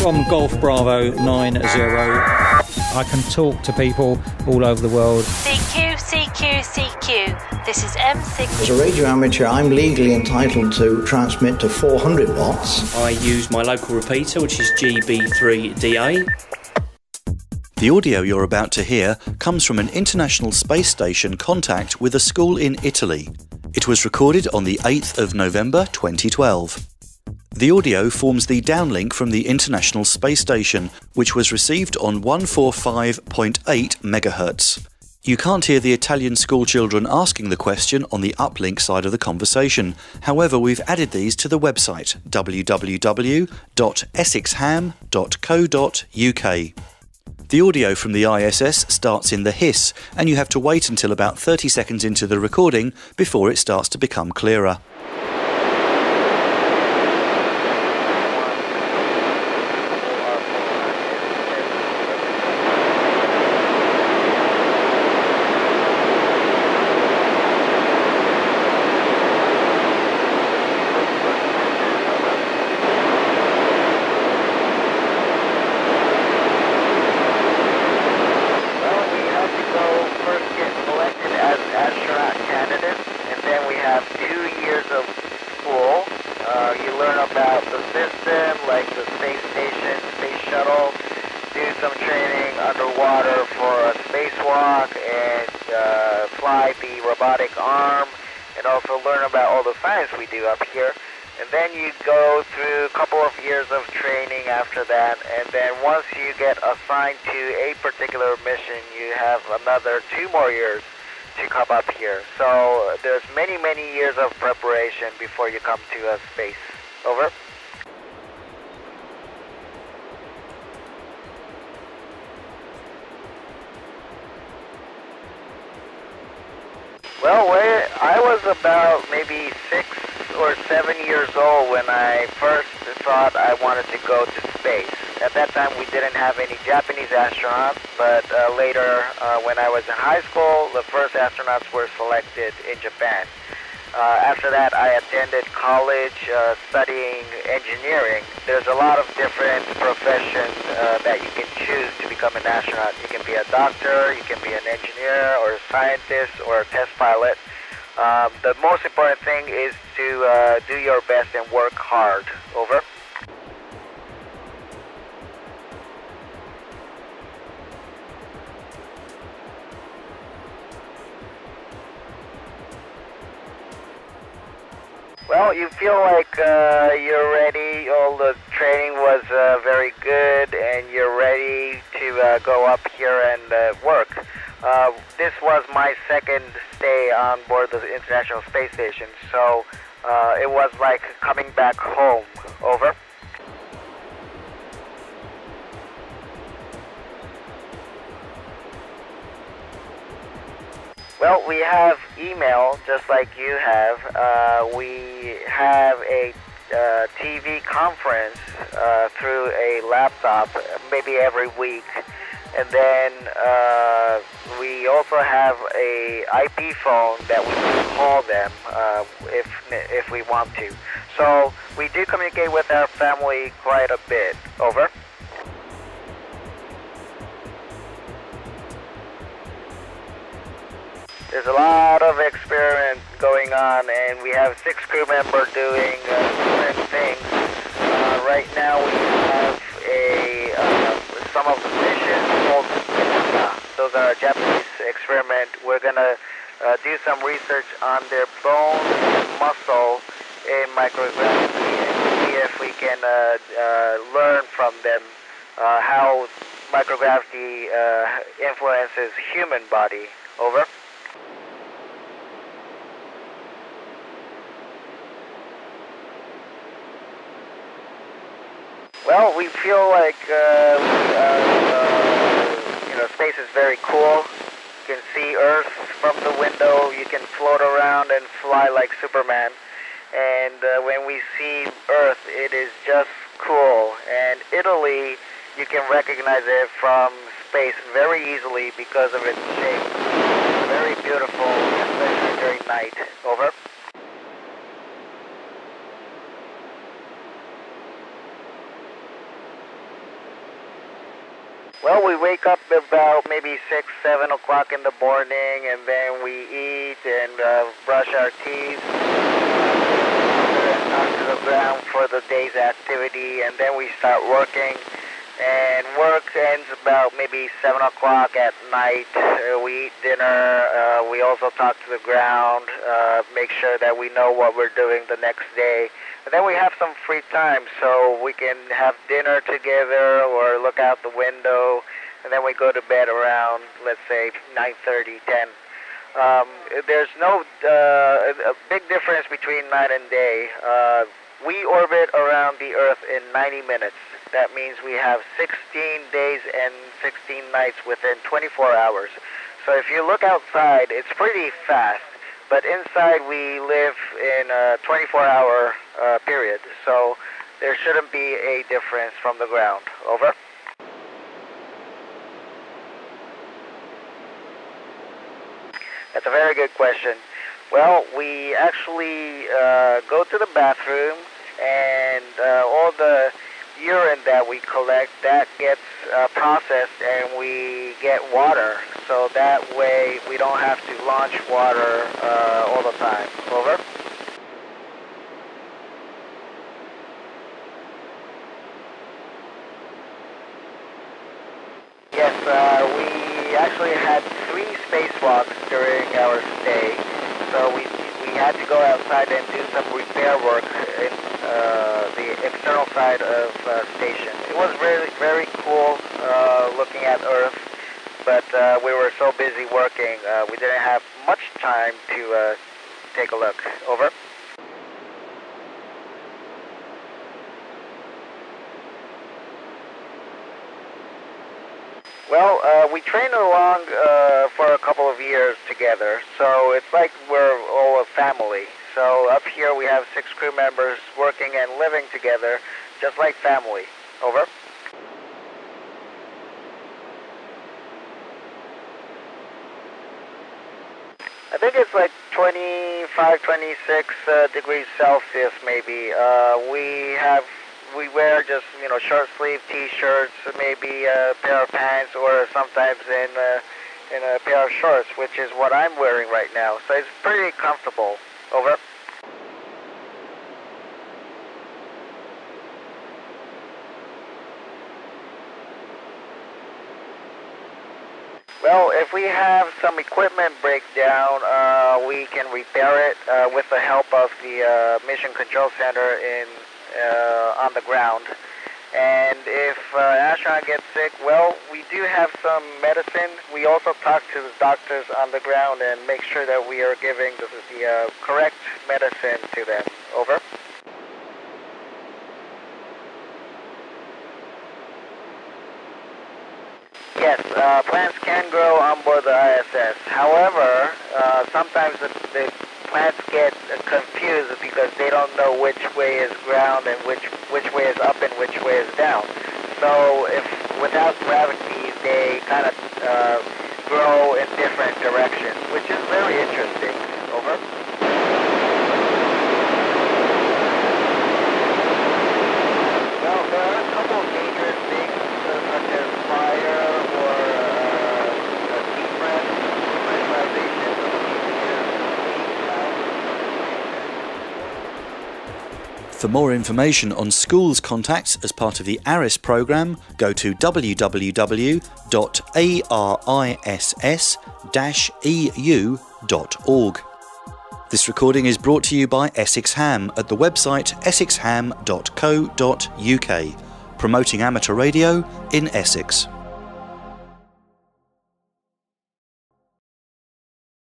from Golf Bravo 90. I can talk to people all over the world. CQ, CQ, CQ. This is M6. As a radio amateur, I'm legally entitled to transmit to 400 watts. I use my local repeater, which is GB3DA. The audio you're about to hear comes from an International Space Station contact with a school in Italy. It was recorded on the 8th of November 2012. The audio forms the downlink from the International Space Station, which was received on 145.8 MHz. You can't hear the Italian schoolchildren asking the question on the uplink side of the conversation. However, we've added these to the website www.essexham.co.uk. The audio from the ISS starts in the hiss, and you have to wait until about 30 seconds into the recording before it starts to become clearer. You learn about the system, like the space station, space shuttle, do some training underwater for a spacewalk, and fly the robotic arm, and also learn about all the science we do up here. And then you go through a couple of years of training after that, and then once you get assigned to a particular mission, you have another 2 more years to come up here. So there's many years of preparation before you come to space. Over. Well, I was about maybe 6 or 7 years old when I first thought I wanted to go to space. At that time, we didn't have any Japanese astronauts, but later, when I was in high school, the first astronauts were selected in Japan. After that, I attended college studying engineering. There's a lot of different professions that you can choose to become an astronaut. You can be a doctor, you can be an engineer, or a scientist, or a test pilot. The most important thing is to do your best and work hard. Over. Well, you feel like you're ready. All the training was very good, and you're ready to go up here and work. This was my second stay on board the International Space Station, so it was like coming back home. Over. Well, we have email, just like you have. We have a TV conference through a laptop, maybe every week. And then we also have a IP phone that we can call them if we want to. So we do communicate with our family quite a bit. Over. There's a lot of experiment going on, and we have 6 crew members doing different things. Right now we have some of the missions called those are a Japanese experiment. We're going to do some research on their bone and muscle in microgravity and see if we can learn from them how microgravity influences human body. Over. Well, we feel like space is very cool. You can see Earth from the window. You can float around and fly like Superman. And when we see Earth, it is just cool. And Italy, you can recognize it from space very easily because of its shape. It's very beautiful, especially during night. Over. Well, we wake up about maybe 6, 7 o'clock in the morning, and then we eat and brush our teeth, and talk to the ground for the day's activity, and then we start working. And work ends about maybe 7 o'clock at night. We eat dinner. We also talk to the ground, make sure that we know what we're doing the next day. And then we have some free time, so we can have dinner together or look out the window. And then we go to bed around, let's say, 9:30, 10. There's no a big difference between night and day. We orbit around the Earth in 90 minutes. That means we have 16 days and 16 nights within 24 hours. So if you look outside, it's pretty fast. But inside we live in a 24-hour period. So there shouldn't be a difference from the ground. Over. That's a very good question. Well, we actually go to the bathroom, and all the urine that we collect, that gets processed, and we get water. So that way we don't have to launch water all the time. Over. Yes, we actually had 3 spacewalks during our stay. So we had to go outside and do some repair work in the external side of station. It was really very cool looking at Earth, but we were so busy working, we didn't have much time to take a look. Over. Well, we trained along for a couple of years together, so it's like we're all a family. So up here we have 6 crew members working and living together, just like family. Over. I think it's like 25, 26 degrees Celsius maybe. We wear just, short sleeve T-shirts, maybe a pair of pants, or sometimes in a pair of shorts, which is what I'm wearing right now. So it's pretty comfortable. Over. Well, if we have some equipment breakdown, we can repair it with the help of the Mission Control Center on the ground. And if an astronaut gets sick, well, we do have some medicine. We also talk to the doctors on the ground and make sure that we are giving the correct medicine to them. Over. Yes, plants can grow on board the ISS. However, sometimes the plants get confused because they don't know which way is ground and which way is up and which way is down. So if without gravity, they kind of grow in different directions, which is very interesting. Over. Well, there are a couple of dangerous things, such as fire or depressurization of the. For more information on schools contacts as part of the ARIS programme, go to www.ariss-eu.org. This recording is brought to you by Essex Ham at the website essexham.co.uk, promoting amateur radio in Essex.